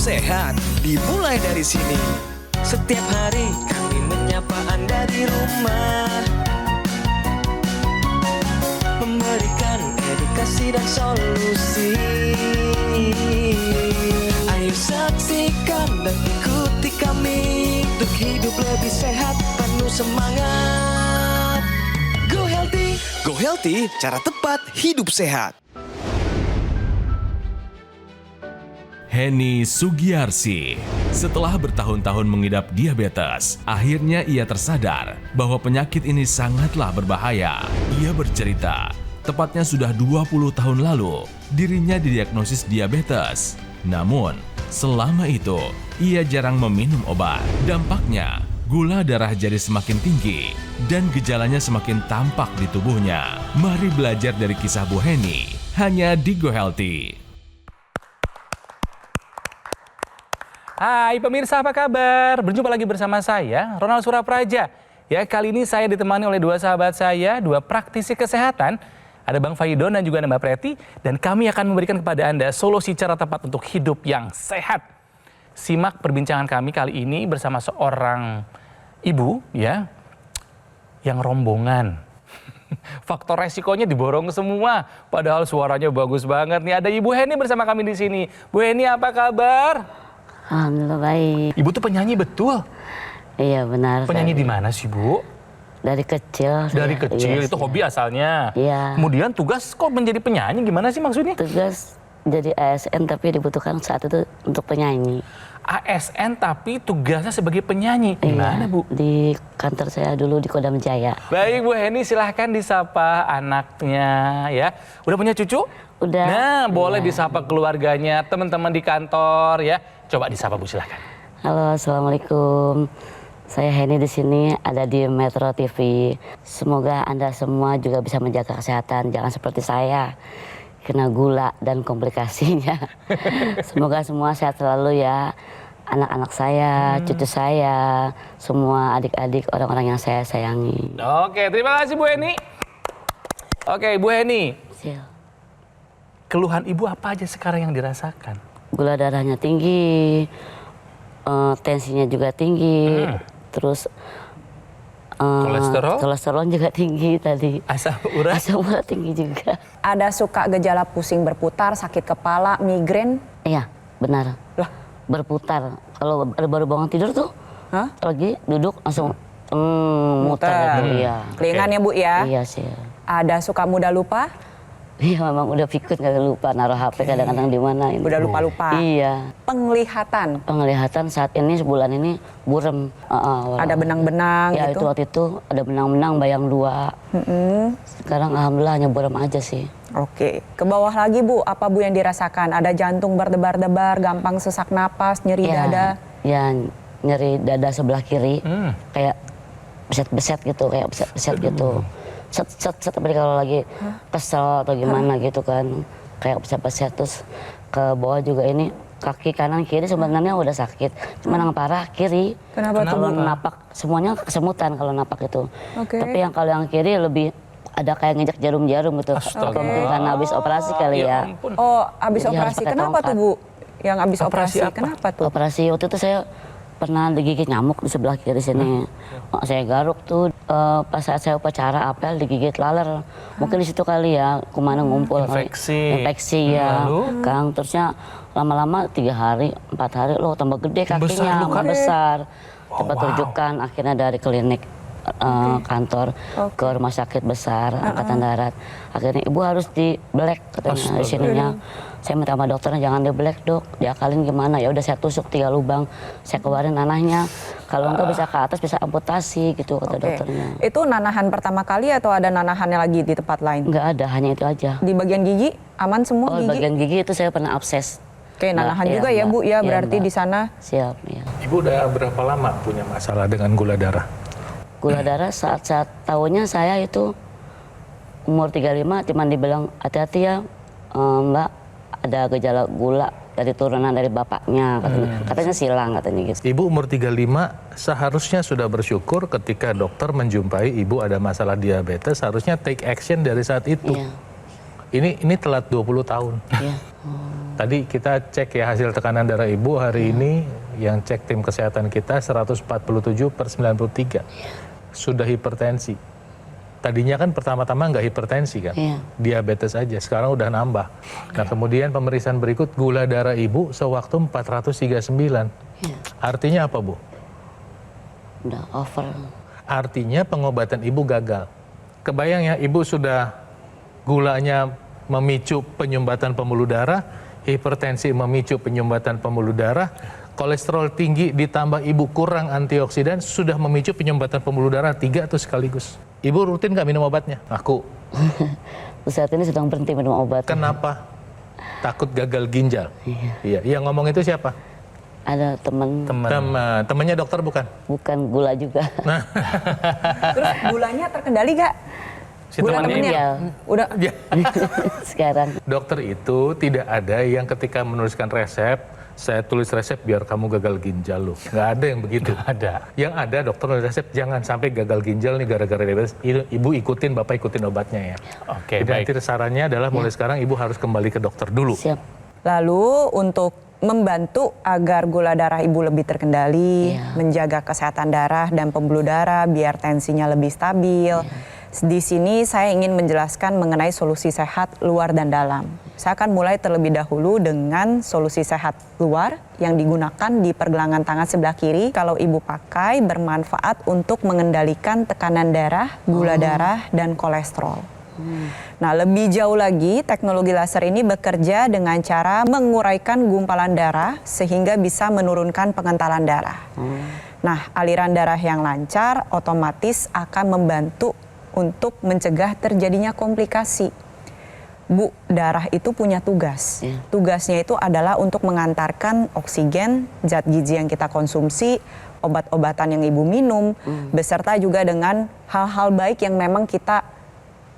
sehat dimulai dari sini. Setiap hari kami menyapa Anda di rumah, memberikan edukasi dan solusi. Ayo saksikan dan ikuti kami untuk hidup lebih sehat, penuh semangat. Go Healthy, cara tepat hidup sehat. Henny Sugiarsi. Setelah bertahun-tahun mengidap diabetes, akhirnya ia tersadar bahwa penyakit ini sangatlah berbahaya. Ia bercerita, tepatnya sudah 20 tahun lalu, dirinya didiagnosis diabetes. Namun, selama itu, ia jarang meminum obat. Dampaknya, gula darah jadi semakin tinggi dan gejalanya semakin tampak di tubuhnya. Mari belajar dari kisah Bu Henny, hanya di Go Healthy. Hai pemirsa, apa kabar? Berjumpa lagi bersama saya, Ronald Surapraja. Ya, kali ini saya ditemani oleh dua sahabat saya, dua praktisi kesehatan. Ada Bang Faidon dan juga Mbak Preti. Dan kami akan memberikan kepada Anda solusi cara tepat untuk hidup yang sehat. Simak perbincangan kami kali ini bersama seorang ibu ya, yang rombongan. Faktor resikonya diborong semua. Padahal suaranya bagus banget nih. Ada Ibu Henny bersama kami di sini. Bu Henny, apa kabar? Alhamdulillah baik. Ibu tuh penyanyi betul? Iya benar. Penyanyi di mana sih Bu? Dari kecil. Dari kecil, itu hobi asalnya? Iya. Kemudian tugas kok menjadi penyanyi, gimana sih maksudnya? Tugas jadi ASN tapi dibutuhkan saat itu untuk penyanyi. ASN tapi tugasnya sebagai penyanyi, gimana Iya, Bu? di kantor saya dulu di Kodam Jaya. Baik Bu Henny, silahkan disapa anaknya ya. Udah punya cucu? Udah. Nah, boleh Iya. disapa keluarganya, teman-teman di kantor ya. Coba disapa Bu, silahkan. Halo, assalamualaikum. Saya Henny di sini ada di Metro TV. Semoga Anda semua juga bisa menjaga kesehatan, jangan seperti saya kena gula dan komplikasinya. Semoga semua sehat selalu ya. Anak-anak saya, cucu saya, semua adik-adik, orang-orang yang saya sayangi. Oke, terima kasih Bu Henny. Oke, Bu Henny. Siap. Keluhan Ibu apa aja sekarang yang dirasakan? Gula darahnya tinggi, tensinya juga tinggi, terus kolesterol juga tinggi tadi. Asam urat? Asam urat tinggi juga. Ada suka gejala pusing berputar, sakit kepala, migrain? Iya, benar. Lah? Berputar. Kalau baru bangun tidur tuh, Hah? lagi duduk langsung muter gitu. Iya. Kelingan ya Bu ya? Iya sih. Ada suka mudah lupa? Iya, memang udah pikun, gak lupa naruh HP kadang-kadang di mana ini. Udah lupa-lupa? Iya. Penglihatan? Penglihatan saat ini sebulan ini burem. Ada benang-benang Ya gitu? itu waktu itu ada benang-benang bayang 2. Sekarang alhamdulillah hanya burem aja sih. Oke. Ke bawah lagi Bu, apa Bu yang dirasakan? Ada jantung berdebar-debar, gampang sesak napas, nyeri dada? Ya nyeri dada sebelah kiri. Kayak beset-beset gitu, kayak beset-beset gitu. Set tapi kalau lagi kesel atau gimana gitu kan. Kayak beset-beset terus ke bawah juga ini. Kaki kanan kiri sebenarnya udah sakit. Cuman yang parah kiri. Kenapa tuh, Kalau Bu? napak semuanya kesemutan kalau napak itu. Oke. Tapi kalau yang kiri lebih ada kayak ngejek jarum-jarum gitu. Astaga. Atau mungkin karena habis operasi kali ya. ampun. Oh, habis Jadi harus operasi. pakai Kenapa tongkat. tuh Bu? Yang habis Operasi operasi, apa? kenapa tuh? Operasi waktu itu saya pernah digigit nyamuk di sebelah kiri sini. Saya garuk tuh pas saat saya upacara apel digigit laler. Mungkin di situ kali ya kuman ngumpul. Infeksi ya. Lalu? Kang terusnya lama-lama 3 hari, 4 hari loh tambah gede kakinya, luka. besar. Cepat wow. rujukan akhirnya dari klinik kantor ke rumah sakit besar Angkatan Darat. Akhirnya ibu harus di black katanya di sininya. Saya minta sama dokternya jangan di black dok, diakalin gimana? Ya udah saya tusuk 3 lubang, saya keluarin nanahnya. Kalau enggak bisa ke atas bisa amputasi gitu kata dokternya. Itu nanahan pertama kali atau ada nanahannya lagi di tempat lain? Enggak ada, hanya itu aja. Di bagian gigi aman semua Oh, gigi? bagian gigi itu saya pernah abses. Oke, nanahan juga ya Bu ya, berarti di sana. Siap ya. Ibu udah berapa lama punya masalah dengan gula darah? Gula darah saat tahunya saya itu umur 35 cuman dibilang hati-hati ya Mbak, ada gejala gula dari turunan dari bapaknya katanya silang katanya gitu. Ibu umur 35 seharusnya sudah bersyukur ketika dokter menjumpai ibu ada masalah diabetes, harusnya take action dari saat itu. Iya. Ini telat 20 tahun. Iya. Tadi kita cek ya hasil tekanan darah ibu hari ini yang cek tim kesehatan kita 147/93. Sudah hipertensi. Tadinya kan pertama-tama nggak hipertensi kan, diabetes aja. Sekarang udah nambah. Nah kemudian pemeriksaan berikut gula darah ibu sewaktu 439. Artinya apa Bu? Udah over. Artinya pengobatan ibu gagal. Kebayang ya, ibu sudah gulanya memicu penyumbatan pembuluh darah, hipertensi memicu penyumbatan pembuluh darah, kolesterol tinggi ditambah ibu kurang antioksidan, sudah memicu penyumbatan pembuluh darah 3 tuh sekaligus. Ibu rutin nggak minum obatnya? Aku. Saat ini sedang berhenti minum obat. Kenapa? Takut gagal ginjal. Iya. Yang ngomong itu siapa? Ada Temannya dokter bukan? bukan gula juga. Terus gulanya terkendali gak? Si Gula temannya ini. temennya? Udah. Ya. Sekarang Dokter itu tidak ada yang ketika menuliskan resep, saya tulis resep biar kamu gagal ginjal loh. Nggak ada yang begitu. Ada. Yang ada dokter nulis resep jangan sampai gagal ginjal nih gara-gara diabetes. Ibu ikutin, bapak ikutin obatnya ya. Oke, Jadi baik. nanti sarannya adalah mulai sekarang ibu harus kembali ke dokter dulu. siap. Lalu untuk membantu agar gula darah ibu lebih terkendali, menjaga kesehatan darah dan pembuluh darah biar tensinya lebih stabil. Di sini saya ingin menjelaskan mengenai solusi sehat luar dan dalam. Saya akan mulai terlebih dahulu dengan solusi sehat luar yang digunakan di pergelangan tangan sebelah kiri. Kalau ibu pakai bermanfaat untuk mengendalikan tekanan darah, gula darah, dan kolesterol. Nah, lebih jauh lagi, teknologi laser ini bekerja dengan cara menguraikan gumpalan darah sehingga bisa menurunkan pengentalan darah. Nah, aliran darah yang lancar otomatis akan membantu untuk mencegah terjadinya komplikasi. Bu, darah itu punya tugas. Tugasnya itu adalah untuk mengantarkan oksigen, zat gizi yang kita konsumsi, obat-obatan yang ibu minum, beserta juga dengan hal-hal baik yang memang kita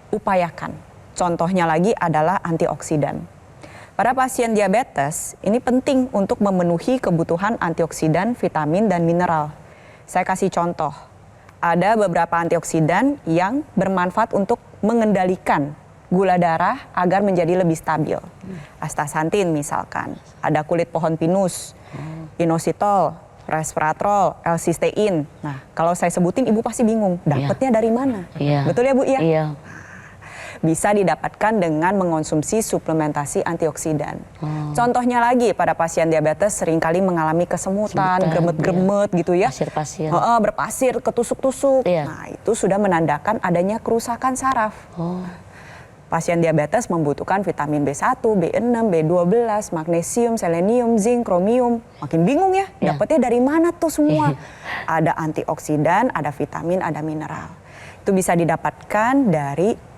upayakan. Contohnya lagi adalah antioksidan. Pada pasien diabetes, ini penting untuk memenuhi kebutuhan antioksidan, vitamin, dan mineral. Saya kasih contoh. Ada beberapa antioksidan yang bermanfaat untuk mengendalikan gula darah agar menjadi lebih stabil. Astaxanthin misalkan, ada kulit pohon pinus, inositol, resveratrol, L-cysteine. Nah, kalau saya sebutin ibu pasti bingung, dapatnya dari mana? Iya. Betul ya Bu? Iya. Iya. Bisa didapatkan dengan mengonsumsi suplementasi antioksidan. Contohnya lagi pada pasien diabetes seringkali mengalami kesemutan, gremet-gremet gitu ya. Pasir-pasir. Berpasir, ketusuk-tusuk. Iya. Nah, itu sudah menandakan adanya kerusakan saraf. Pasien diabetes membutuhkan vitamin B1, B6, B12, magnesium, selenium, zinc, kromium. Makin bingung ya, dapatnya dari mana tuh semua? Ada antioksidan, ada vitamin, ada mineral. Itu bisa didapatkan dari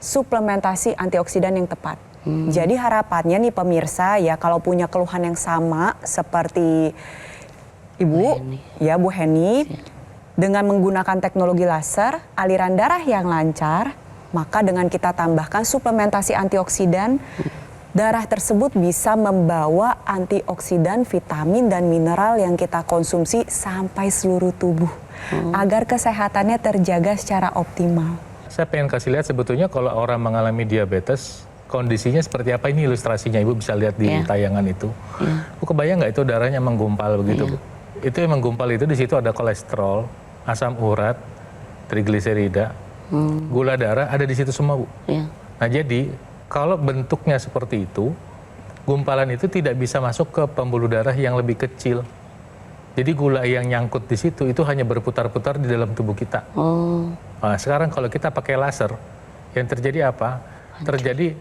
suplementasi antioksidan yang tepat. Jadi harapannya nih pemirsa ya, kalau punya keluhan yang sama seperti Ibu, ya Bu Heni, dengan menggunakan teknologi laser, aliran darah yang lancar, maka dengan kita tambahkan suplementasi antioksidan, darah tersebut bisa membawa antioksidan, vitamin, dan mineral yang kita konsumsi sampai seluruh tubuh. Agar kesehatannya terjaga secara optimal. Saya pengen kasih lihat sebetulnya kalau orang mengalami diabetes, kondisinya seperti apa, ini ilustrasinya Ibu bisa lihat di tayangan itu. Bu, kebayang nggak itu darahnya menggumpal begitu Bu? Itu yang menggumpal itu di situ ada kolesterol, asam urat, trigliserida, gula darah ada di situ semua Bu. Nah jadi kalau bentuknya seperti itu, gumpalan itu tidak bisa masuk ke pembuluh darah yang lebih kecil. Jadi gula yang nyangkut di situ itu hanya berputar-putar di dalam tubuh kita. Nah, sekarang kalau kita pakai laser, yang terjadi apa? Terjadi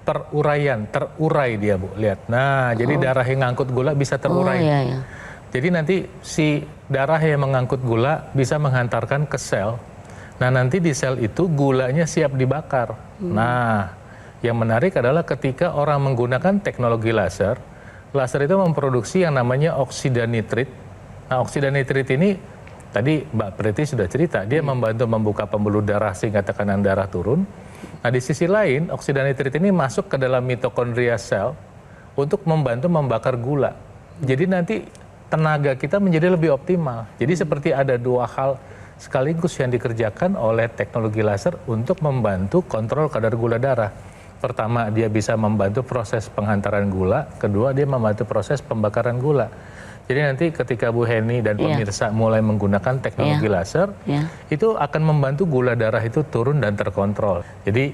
terurai dia Bu. Lihat. Nah, jadi darah yang ngangkut gula bisa terurai. Jadi nanti si darah yang mengangkut gula bisa menghantarkan ke sel. Nah, nanti di sel itu gulanya siap dibakar. Nah, yang menarik adalah ketika orang menggunakan teknologi laser, laser itu memproduksi yang namanya oksida nitrit. Nah, oksida nitrit ini tadi Mbak Preti sudah cerita, dia membantu membuka pembuluh darah sehingga tekanan darah turun. Nah, di sisi lain, oksida nitrit ini masuk ke dalam mitokondria sel untuk membantu membakar gula. Jadi nanti tenaga kita menjadi lebih optimal. Jadi seperti ada dua hal sekaligus yang dikerjakan oleh teknologi laser untuk membantu kontrol kadar gula darah. Pertama, dia bisa membantu proses penghantaran gula. Kedua, dia membantu proses pembakaran gula. Jadi nanti ketika Bu Heni dan pemirsa mulai menggunakan teknologi laser, itu akan membantu gula darah itu turun dan terkontrol. Jadi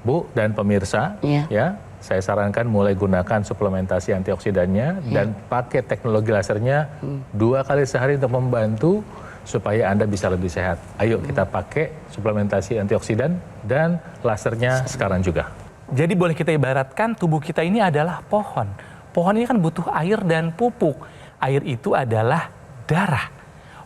Bu dan pemirsa, ya, saya sarankan mulai gunakan suplementasi antioksidannya dan pakai teknologi lasernya 2 kali sehari untuk membantu supaya Anda bisa lebih sehat. Ayo kita pakai suplementasi antioksidan dan lasernya sekarang juga. Jadi boleh kita ibaratkan tubuh kita ini adalah pohon. Pohon ini kan butuh air dan pupuk. Air itu adalah darah.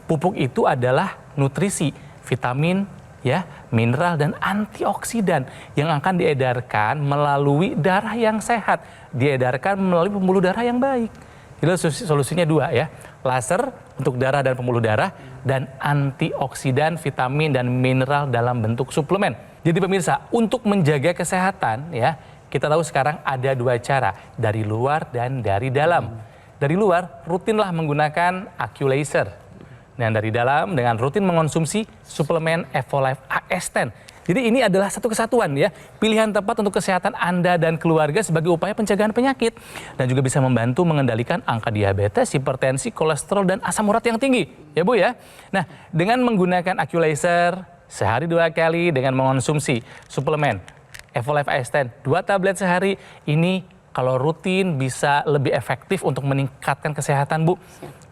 Pupuk itu adalah nutrisi, vitamin, ya, mineral dan antioksidan yang akan diedarkan melalui darah yang sehat, diedarkan melalui pembuluh darah yang baik. Jadi solusinya 2 ya, laser untuk darah dan pembuluh darah dan antioksidan, vitamin dan mineral dalam bentuk suplemen. Jadi pemirsa, untuk menjaga kesehatan ya, kita tahu sekarang ada 2 cara, dari luar dan dari dalam. Dari luar, rutinlah menggunakan AccuLaser. Dan dari dalam dengan rutin mengonsumsi suplemen Evolife AS10. Jadi ini adalah satu kesatuan ya, pilihan tepat untuk kesehatan Anda dan keluarga sebagai upaya pencegahan penyakit. Dan juga bisa membantu mengendalikan angka diabetes, hipertensi, kolesterol, dan asam urat yang tinggi. Ya Bu ya. Nah, dengan menggunakan AccuLaser, sehari 2 kali dengan mengonsumsi suplemen Evolife AS10, 2 tablet sehari, ini kalau rutin bisa lebih efektif untuk meningkatkan kesehatan Bu.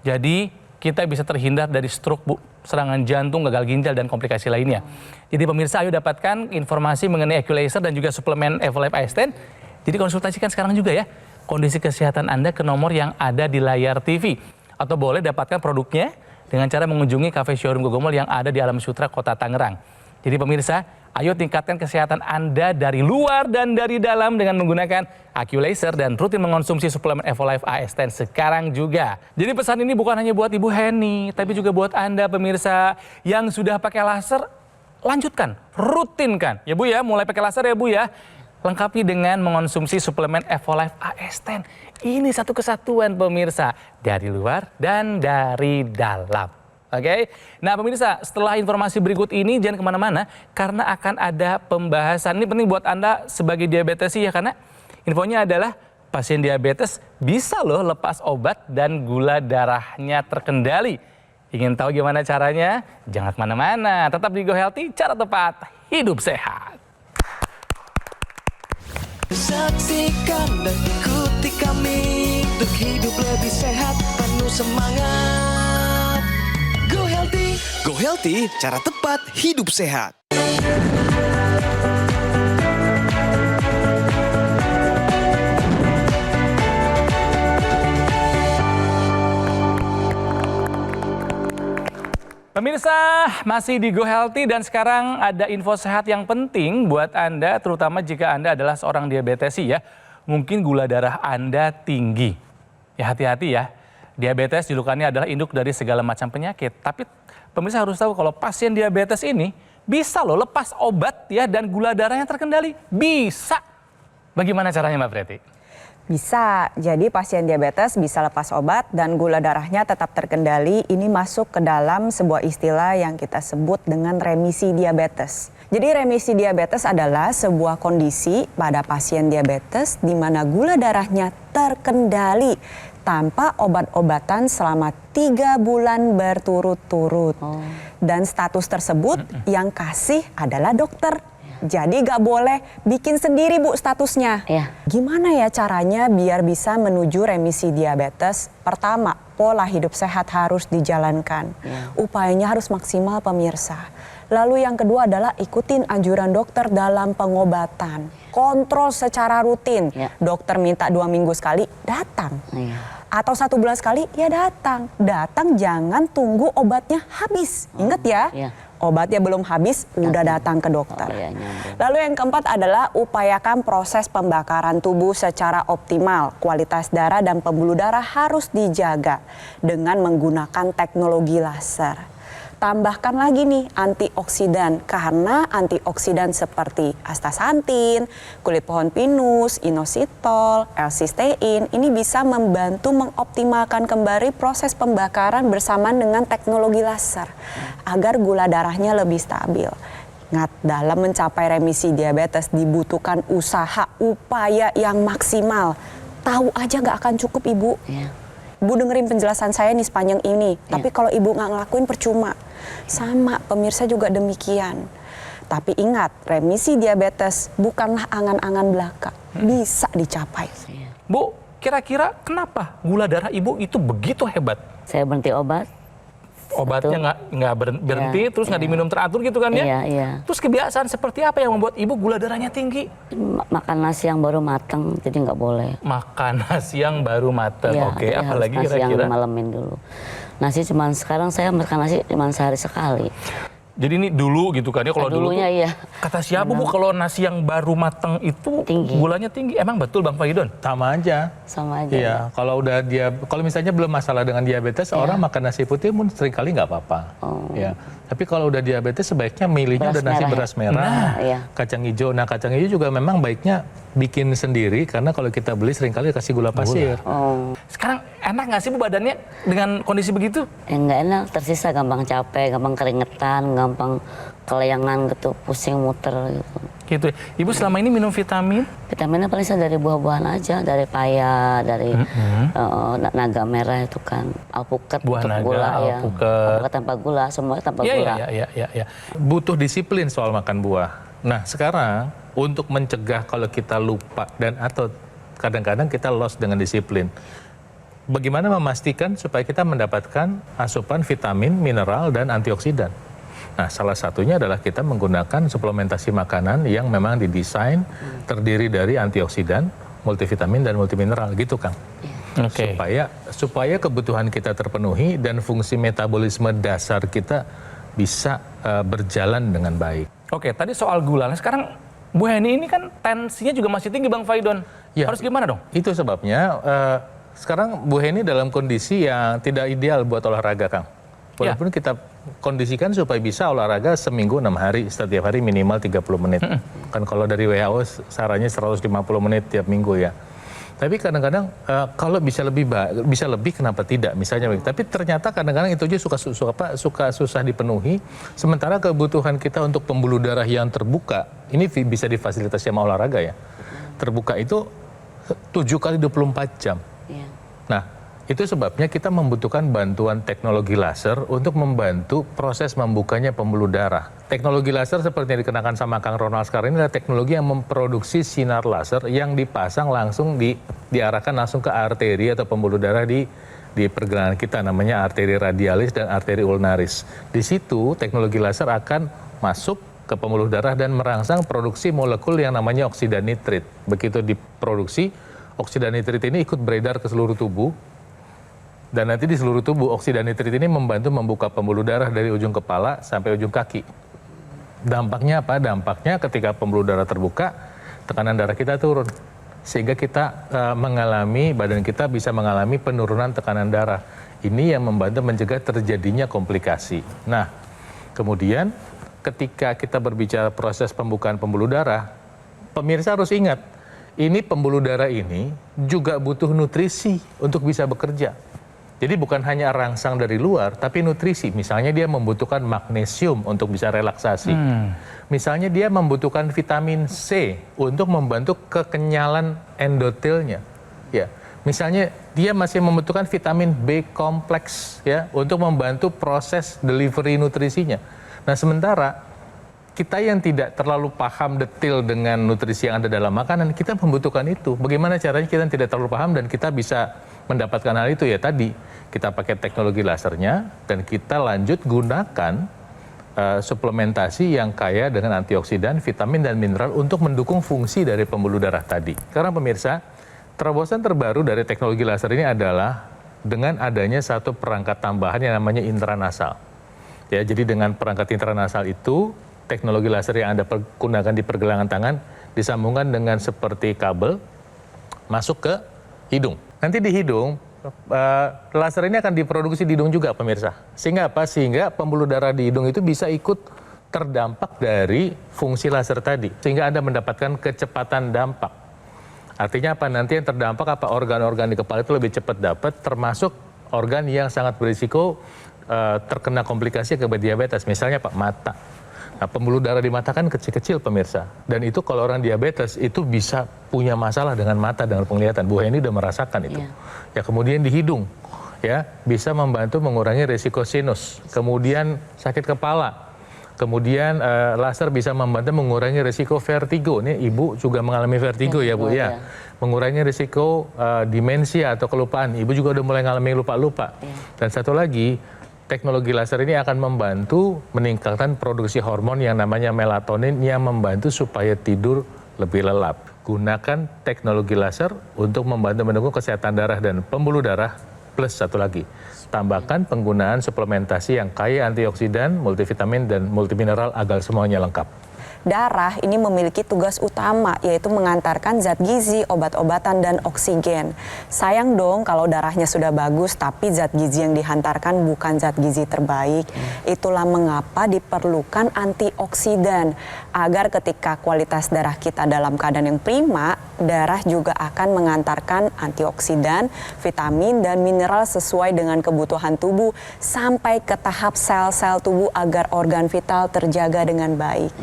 Jadi kita bisa terhindar dari stroke Bu, serangan jantung, gagal ginjal, dan komplikasi lainnya. Jadi pemirsa, ayo dapatkan informasi mengenai AccuLaser dan juga suplemen Evolife AS10. Jadi konsultasikan sekarang juga ya kondisi kesehatan Anda ke nomor yang ada di layar TV. Atau boleh dapatkan produknya dengan cara mengunjungi cafe showroom Gogomol yang ada di Alam Sutra, Kota Tangerang. Jadi pemirsa, ayo tingkatkan kesehatan Anda dari luar dan dari dalam dengan menggunakan AccuLaser dan rutin mengonsumsi suplemen Evolife AS10 sekarang juga. Jadi pesan ini bukan hanya buat Ibu Heni, tapi juga buat Anda pemirsa yang sudah pakai laser, lanjutkan, rutinkan. Ya Bu ya, mulai pakai laser ya Bu ya. Lengkapi dengan mengonsumsi suplemen Evolife AS10. Ini satu kesatuan pemirsa, dari luar dan dari dalam. Oke, nah pemirsa, setelah informasi berikut ini jangan kemana-mana karena akan ada pembahasan. Ini penting buat Anda sebagai diabetesi ya, karena infonya adalah pasien diabetes bisa loh lepas obat dan gula darahnya terkendali. Ingin tahu gimana caranya? Jangan kemana-mana, tetap di Go Healthy, cara tepat hidup sehat. Saksikan dan ikuti kami untuk hidup lebih sehat, penuh semangat. Go Healthy, cara tepat hidup sehat. Pemirsa, masih di Go Healthy dan sekarang ada info sehat yang penting buat Anda, terutama jika Anda adalah seorang diabetesi ya. Mungkin gula darah Anda tinggi. Ya hati-hati ya. Diabetes julukannya adalah induk dari segala macam penyakit. Tapi pemirsa harus tahu kalau pasien diabetes ini bisa loh lepas obat ya dan gula darahnya terkendali. Bisa. Bagaimana caranya Mbak Preti? Bisa, jadi pasien diabetes bisa lepas obat dan gula darahnya tetap terkendali. Ini masuk ke dalam sebuah istilah yang kita sebut dengan remisi diabetes. Jadi remisi diabetes adalah sebuah kondisi pada pasien diabetes di mana gula darahnya terkendali tanpa obat-obatan selama 3 bulan berturut-turut. Dan status tersebut yang kasih adalah dokter. Jadi gak boleh bikin sendiri Bu statusnya. Gimana ya caranya biar bisa menuju remisi diabetes? Pertama, pola hidup sehat harus dijalankan. Upayanya harus maksimal pemirsa. Lalu yang kedua adalah ikutin anjuran dokter dalam pengobatan. Kontrol secara rutin. Dokter minta 2 minggu sekali, datang. Atau 1 bulan sekali, ya datang. Datang, jangan tunggu obatnya habis. Ingat ya. Obatnya belum habis, udah datang ke dokter. Lalu yang keempat adalah upayakan proses pembakaran tubuh secara optimal. Kualitas darah dan pembuluh darah harus dijaga dengan menggunakan teknologi laser. Tambahkan lagi nih antioksidan, karena antioksidan seperti astaxanthin, kulit pohon pinus, inositol, L-cysteine ini bisa membantu mengoptimalkan kembali proses pembakaran bersamaan dengan teknologi laser agar gula darahnya lebih stabil. Ingat, dalam mencapai remisi diabetes dibutuhkan usaha, upaya yang maksimal. Tahu aja nggak akan cukup, Ibu. Iya. Ibu dengerin penjelasan saya nih sepanjang ini. Tapi kalau Ibu nggak ngelakuin percuma. Sama, pemirsa juga demikian. Tapi ingat, remisi diabetes bukanlah angan-angan belaka. Bisa dicapai. Bu, kira-kira kenapa gula darah Ibu itu begitu hebat? Saya berhenti obat. Obatnya nggak berhenti, terus nggak diminum teratur gitu kan ya? Iya, iya. Terus kebiasaan seperti apa yang membuat Ibu gula darahnya tinggi? Makan nasi yang baru matang, jadi nggak boleh. Makan nasi yang baru matang, Iya, oke. jadi Apalagi harus nasi yang kira-kira? dimalemin dulu. Nasi cuman sekarang saya makan nasi cuma sehari sekali. Jadi ini dulu gitu kan ya, kalau dulu Dulunya tuh, iya. kata siapa Bu kalau nasi yang baru matang itu Tinggi. gulanya tinggi? Emang betul Bang Fahidon? Sama aja. Sama aja. Iya, kalau misalnya belum masalah dengan diabetes, orang makan nasi putih pun seringkali nggak apa-apa. Ya. Tapi kalau udah diabetes sebaiknya milihnya Beras udah nasi merah, beras ya? merah, Nah, iya. kacang hijau. Nah, kacang hijau juga memang baiknya bikin sendiri karena kalau kita beli seringkali kasih gula pasir. Sekarang enak nggak sih Bu badannya dengan kondisi begitu? Nggak enak, tersisa gampang capek, gampang keringetan, gampang kelayangan gitu, pusing muter gitu. Gitu. Ibu selama ini minum vitamin? Vitaminnya paling saya dari buah-buahan aja, dari paya, dari naga merah itu kan, alpukat, Buah naga, gula ya. alpukat. Alpukat tanpa gula, semua tanpa Iya, gula. iya. Butuh disiplin soal makan buah. Nah, sekarang untuk mencegah kalau kita lupa dan atau kadang-kadang kita lost dengan disiplin. Bagaimana memastikan supaya kita mendapatkan asupan vitamin, mineral, dan antioksidan? Nah, salah satunya adalah kita menggunakan suplementasi makanan yang memang didesain terdiri dari antioksidan, multivitamin, dan multimineral, gitu Kang. Oke. Supaya kebutuhan kita terpenuhi dan fungsi metabolisme dasar kita bisa berjalan dengan baik. Oke, tadi soal gula. Nah, sekarang Bu Heni ini kan tensinya juga masih tinggi Bang Fahidon. Ya. Harus gimana dong? Itu sebabnya sekarang Bu Heni dalam kondisi yang tidak ideal buat olahraga, Kang. Walaupun kita kondisikan supaya bisa olahraga seminggu 6 hari, setiap hari minimal 30 menit. Kan kalau dari WHO sarannya 150 menit tiap minggu ya. Tapi kadang-kadang kalau bisa lebih kenapa tidak misalnya. Tapi ternyata kadang-kadang itu aja suka susah dipenuhi. Sementara kebutuhan kita untuk pembuluh darah yang terbuka ini bisa difasilitasi sama olahraga ya. Terbuka itu 7 kali 24 jam. Iya. Nah, itu sebabnya kita membutuhkan bantuan teknologi laser untuk membantu proses membukanya pembuluh darah. Teknologi laser seperti yang dikenakan sama Kang Ronald sekarang ini adalah teknologi yang memproduksi sinar laser yang dipasang langsung diarahkan langsung ke arteri atau pembuluh darah di pergelangan kita, namanya arteri radialis dan arteri ulnaris. Di situ teknologi laser akan masuk ke pembuluh darah dan merangsang produksi molekul yang namanya oksida nitrit. Begitu diproduksi, oksida nitrit ini ikut beredar ke seluruh tubuh. Dan nanti di seluruh tubuh oksida nitrit ini membantu membuka pembuluh darah dari ujung kepala sampai ujung kaki. Dampaknya apa? Dampaknya ketika pembuluh darah terbuka, tekanan darah kita turun. Sehingga kita badan kita bisa mengalami penurunan tekanan darah. Ini yang membantu mencegah terjadinya komplikasi. Nah, kemudian ketika kita berbicara proses pembukaan pembuluh darah, pemirsa harus ingat, ini pembuluh darah ini juga butuh nutrisi untuk bisa bekerja. Jadi bukan hanya rangsang dari luar, tapi nutrisi. Misalnya dia membutuhkan magnesium untuk bisa relaksasi. Misalnya dia membutuhkan vitamin C untuk membantu kekenyalan endotelnya. Ya. Misalnya dia masih membutuhkan vitamin B kompleks ya untuk membantu proses delivery nutrisinya. Nah, sementara kita yang tidak terlalu paham detail dengan nutrisi yang ada dalam makanan, kita membutuhkan itu. Bagaimana caranya kita tidak terlalu paham dan kita bisa mendapatkan hal itu ya tadi. Kita pakai teknologi lasernya dan kita lanjut gunakan suplementasi yang kaya dengan antioksidan, vitamin, dan mineral untuk mendukung fungsi dari pembuluh darah tadi. Karena pemirsa, terobosan terbaru dari teknologi laser ini adalah dengan adanya satu perangkat tambahan yang namanya intranasal. Ya, jadi dengan perangkat intranasal itu, teknologi laser yang Anda gunakan di pergelangan tangan disambungkan dengan seperti kabel masuk ke hidung. Nanti di hidung, laser ini akan diproduksi di hidung juga pemirsa. Sehingga apa? Sehingga pembuluh darah di hidung itu bisa ikut terdampak dari fungsi laser tadi. Sehingga Anda mendapatkan kecepatan dampak. Artinya apa? Nanti yang terdampak apa? Organ-organ di kepala itu lebih cepat dapat, termasuk organ yang sangat berisiko terkena komplikasi akibat diabetes. Misalnya Pak, mata. Nah, pembuluh darah di mata kan kecil-kecil pemirsa. Dan itu kalau orang diabetes itu bisa punya masalah dengan mata, dengan penglihatan. Bu Heni udah merasakan itu. Ya, kemudian di hidung, ya bisa membantu mengurangi risiko sinus. Kemudian sakit kepala. Kemudian laser bisa membantu mengurangi risiko vertigo. Ini ibu juga mengalami vertigo ya Bu ya. Mengurangi risiko demensia atau kelupaan. Ibu juga udah mulai mengalami lupa-lupa. Dan satu lagi, teknologi laser ini akan membantu meningkatkan produksi hormon yang namanya melatonin yang membantu supaya tidur lebih lelap. Gunakan teknologi laser untuk membantu mendukung kesehatan darah dan pembuluh darah. Plus satu lagi, tambahkan penggunaan suplementasi yang kaya antioksidan, multivitamin, dan multimineral agar semuanya lengkap. Darah ini memiliki tugas utama, yaitu mengantarkan zat gizi, obat-obatan, dan oksigen. Sayang dong kalau darahnya sudah bagus, tapi zat gizi yang dihantarkan bukan zat gizi terbaik. Itulah mengapa diperlukan antioksidan, agar ketika kualitas darah kita dalam keadaan yang prima, darah juga akan mengantarkan antioksidan, vitamin, dan mineral sesuai dengan kebutuhan tubuh, sampai ke tahap sel-sel tubuh agar organ vital terjaga dengan baik.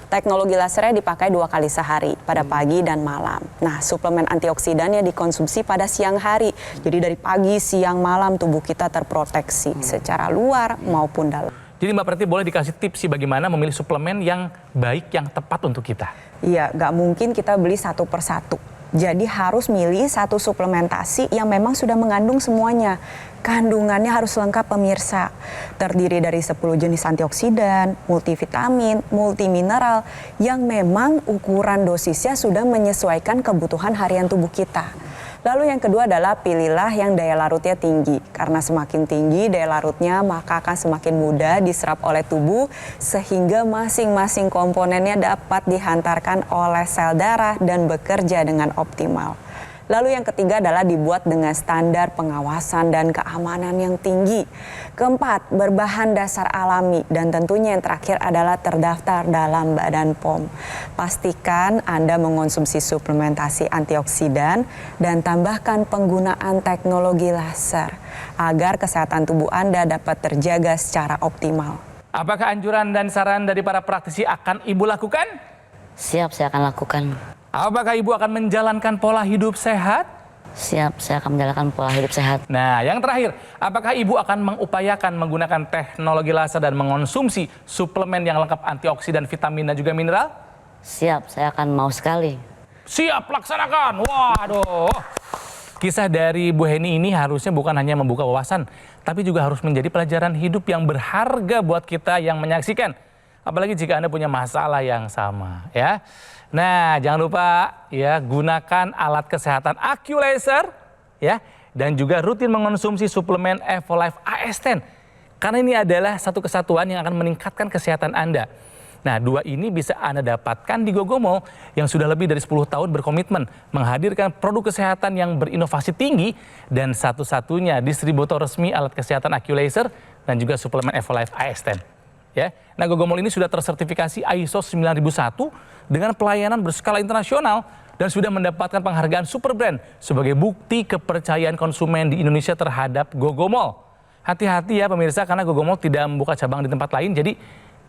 Teknologi lasernya dipakai 2 kali sehari, pada pagi dan malam. Nah, suplemen antioksidannya dikonsumsi pada siang hari. Jadi dari pagi, siang, malam tubuh kita terproteksi secara luar maupun dalam. Jadi Mbak Preti boleh dikasih tips sih bagaimana memilih suplemen yang baik, yang tepat untuk kita? Iya, nggak mungkin kita beli satu persatu. Jadi harus milih satu suplementasi yang memang sudah mengandung semuanya. Kandungannya harus lengkap pemirsa. Terdiri dari 10 jenis antioksidan, multivitamin, multimineral yang memang ukuran dosisnya sudah menyesuaikan kebutuhan harian tubuh kita. Lalu yang kedua adalah pilihlah yang daya larutnya tinggi. Karena semakin tinggi daya larutnya maka akan semakin mudah diserap oleh tubuh sehingga masing-masing komponennya dapat dihantarkan oleh sel darah dan bekerja dengan optimal. Lalu yang ketiga adalah dibuat dengan standar pengawasan dan keamanan yang tinggi. Keempat, berbahan dasar alami. Dan tentunya yang terakhir adalah terdaftar dalam Badan POM. Pastikan Anda mengonsumsi suplementasi antioksidan dan tambahkan penggunaan teknologi laser agar kesehatan tubuh Anda dapat terjaga secara optimal. Apakah anjuran dan saran dari para praktisi akan Ibu lakukan? Siap, saya akan lakukan. Apakah Ibu akan menjalankan pola hidup sehat? Siap, saya akan menjalankan pola hidup sehat. Nah, yang terakhir, apakah Ibu akan mengupayakan menggunakan teknologi laser dan mengonsumsi suplemen yang lengkap antioksidan, vitamin, dan juga mineral? Siap, saya akan mau sekali. Siap, laksanakan. Waduh. Kisah dari Bu Heni ini harusnya bukan hanya membuka wawasan, tapi juga harus menjadi pelajaran hidup yang berharga buat kita yang menyaksikan. Apalagi jika Anda punya masalah yang sama, ya. Nah, jangan lupa ya gunakan alat kesehatan AccuLaser ya dan juga rutin mengonsumsi suplemen Evolife AS10 karena ini adalah satu kesatuan yang akan meningkatkan kesehatan Anda. Nah, 2 ini bisa Anda dapatkan di Gogomall yang sudah lebih dari 10 tahun berkomitmen menghadirkan produk kesehatan yang berinovasi tinggi dan satu-satunya distributor resmi alat kesehatan AccuLaser dan juga suplemen Evolife AS10. Ya. Nah, Gogomall ini sudah tersertifikasi ISO 9001 dengan pelayanan berskala internasional dan sudah mendapatkan penghargaan Super Brand sebagai bukti kepercayaan konsumen di Indonesia terhadap Gogomall. Hati-hati ya pemirsa karena Gogomall tidak membuka cabang di tempat lain, jadi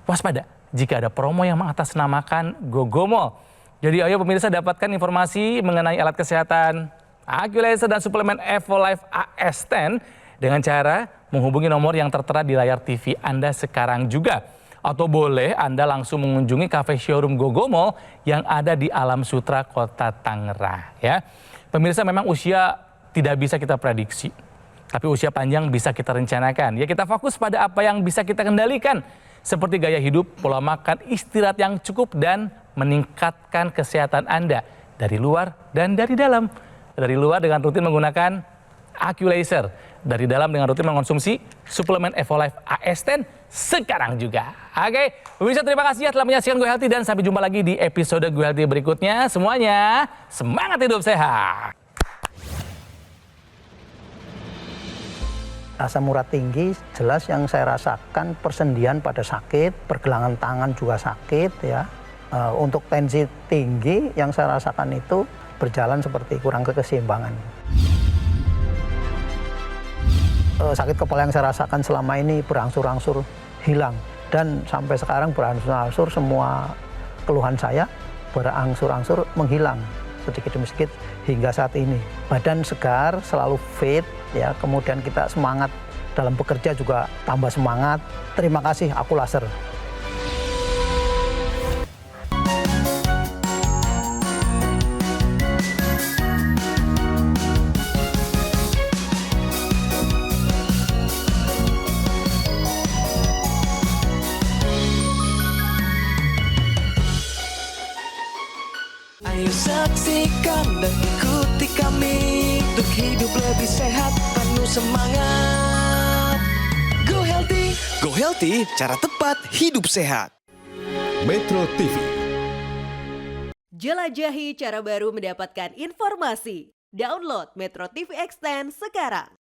waspada jika ada promo yang mengatasnamakan Gogomall. Jadi ayo pemirsa dapatkan informasi mengenai alat kesehatan AccuLaser dan suplemen Evolife AS10 dengan cara menghubungi nomor yang tertera di layar TV Anda sekarang juga. Atau boleh Anda langsung mengunjungi cafe showroom Gogomall yang ada di Alam Sutra, Kota Tangerang. Ya, pemirsa memang usia tidak bisa kita prediksi, tapi usia panjang bisa kita rencanakan. Ya kita fokus pada apa yang bisa kita kendalikan, seperti gaya hidup, pola makan, istirahat yang cukup, dan meningkatkan kesehatan Anda dari luar dan dari dalam. Dari luar dengan rutin menggunakan AccuLaser, dari dalam dengan rutin mengonsumsi suplemen Evolife AS10 sekarang juga. Oke, pemirsa terima kasih ya telah menyaksikan Gue Healthy dan sampai jumpa lagi di episode Gue Healthy berikutnya. Semuanya semangat hidup sehat. Asam urat tinggi jelas yang saya rasakan persendian pada sakit, pergelangan tangan juga sakit ya. Untuk tensi tinggi yang saya rasakan itu berjalan seperti kurang keseimbangan. Sakit kepala yang saya rasakan selama ini berangsur-angsur hilang. Dan sampai sekarang berangsur-angsur semua keluhan saya berangsur-angsur menghilang sedikit demi sedikit hingga saat ini. Badan segar, selalu fit, ya. Kemudian kita semangat dalam bekerja juga tambah semangat. Terima kasih Aku Laser. Ayo saksikan dan ikuti kami untuk hidup lebih sehat, penuh semangat. Go Healthy, cara tepat hidup sehat. Metro TV. Jelajahi cara baru mendapatkan informasi. Download Metro TV Extend sekarang.